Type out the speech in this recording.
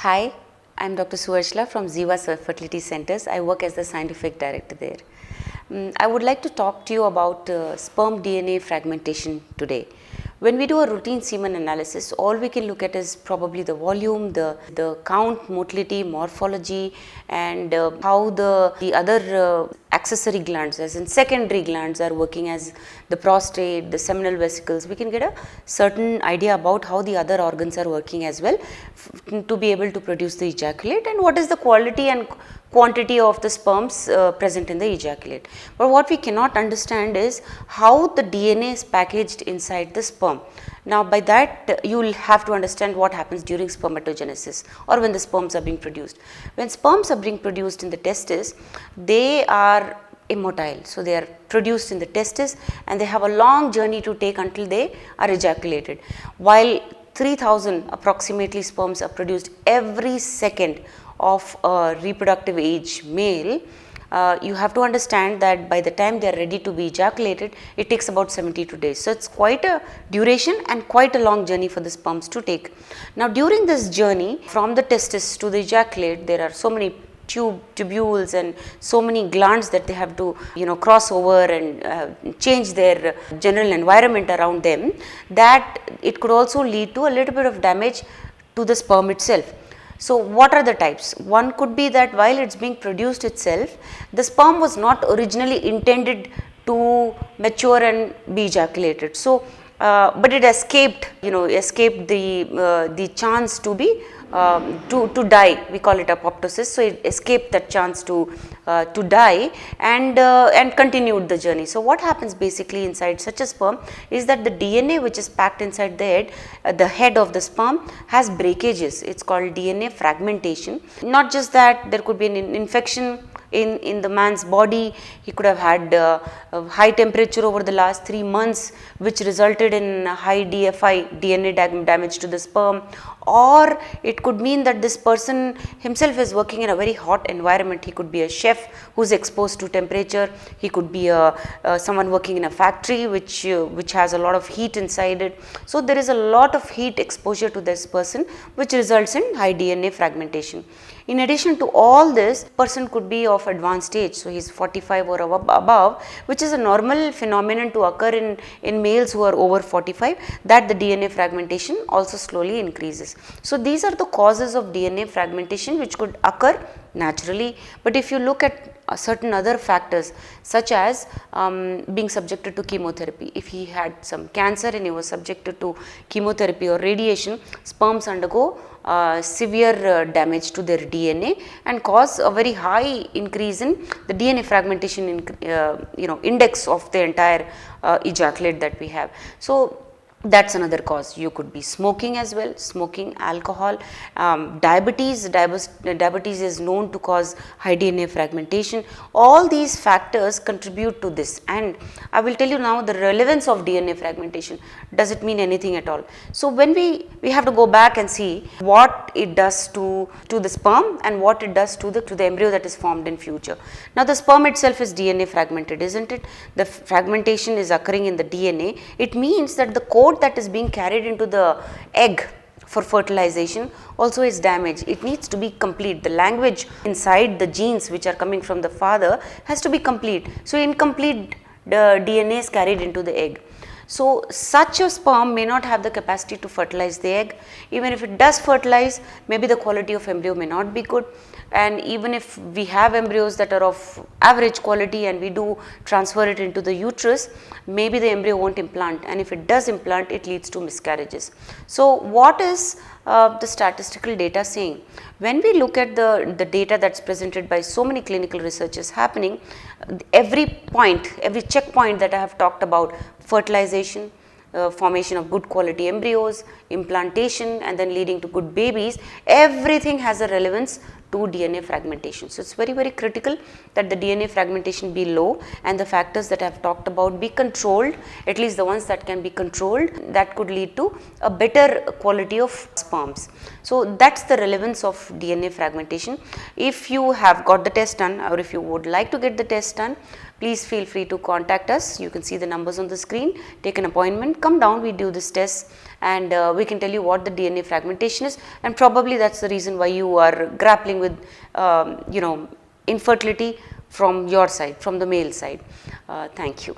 Hi, I am Dr. Suvarchala from Ziva Fertility Centers. I work as the scientific director there. I would like to talk to you about sperm DNA fragmentation today. When we do a routine semen analysis, all we can look at is probably the volume, the count, motility, morphology, and how the other accessory glands, as in secondary glands, are working, as the prostate, the seminal vesicles. We can get a certain idea about how the other organs are working as well to be able to produce the ejaculate, and what is the quality and quantity of the sperms present in the ejaculate. But what we cannot understand is how the DNA is packaged inside the sperm. Now, by that you will have to understand what happens during spermatogenesis or when the sperms are being produced. When sperms are being produced in the testis, they are immotile. So, they are produced in the testis and they have a long journey to take until they are ejaculated. While 3000 approximately sperms are produced every second of a reproductive age male, you have to understand that by the time they are ready to be ejaculated, it takes about 72 days. So, it is quite a duration and quite a long journey for the sperms to take. Now, during this journey from the testis to the ejaculate, there are so many tubules and so many glands that they have to cross over and change their general environment around them, that it could also lead to a little bit of damage to the sperm itself. So, what are the types? One could be that while it is being produced itself, the sperm was not originally intended to mature and be ejaculated. So, but it escaped, escaped the chance to be to die. We call it apoptosis. So, it escaped that chance to die and continued the journey. So, what happens basically inside such a sperm is that the DNA which is packed inside the head of the sperm has breakages. It is called DNA fragmentation. Not just that, there could be an infection in the man's body. He could have had a high temperature over the last 3 months, which resulted in high DFI, DNA damage to the sperm, or it could mean that this person himself is working in a very hot environment. He could be a chef who is exposed to temperature. He could be someone working in a factory which has a lot of heat inside it. So, there is a lot of heat exposure to this person, which results in high DNA fragmentation. In addition to all this, person could be of advanced age, so he is 45 or above, which is a normal phenomenon to occur in males who are over 45, that the DNA fragmentation also slowly increases. So, these are the causes of DNA fragmentation which could occur naturally, but if you look at certain other factors such as being subjected to chemotherapy, if he had some cancer and he was subjected to chemotherapy or radiation, sperms undergo severe damage to their DNA and cause a very high increase in the DNA fragmentation index of the entire ejaculate that we have. So, that is another cause. You could be smoking as well, smoking, alcohol, diabetes. Diabetes is known to cause high DNA fragmentation. All these factors contribute to this, and I will tell you now the relevance of DNA fragmentation. Does it mean anything at all? So, when we have to go back and see what it does to the sperm and what it does to the embryo that is formed in future. Now, the sperm itself is DNA fragmented, isn't it? The fragmentation is occurring in the DNA. It means that the code that is being carried into the egg for fertilization also is damaged. It needs to be complete. The language inside the genes which are coming from the father has to be complete. So, incomplete DNA is carried into the egg. So, such a sperm may not have the capacity to fertilize the egg. Even if it does fertilize, maybe the quality of embryo may not be good, and even if we have embryos that are of average quality and we do transfer it into the uterus, maybe the embryo won't implant, and if it does implant, it leads to miscarriages. So, what is the statistical data saying? When we look at the data that is presented by so many clinical researches happening, every checkpoint that I have talked about, fertilization, formation of good quality embryos, implantation, and then leading to good babies, everything has a relevance to DNA fragmentation. So, it is very, very critical that the DNA fragmentation be low and the factors that I have talked about be controlled, at least the ones that can be controlled, that could lead to a better quality of sperms. So, that is the relevance of DNA fragmentation. If you have got the test done, or if you would like to get the test done, please feel free to contact us. You can see the numbers on the screen, take an appointment, come down, we do this test and we can tell you what the DNA fragmentation is, and probably that's the reason why you are grappling with infertility from your side, from the male side. Thank you.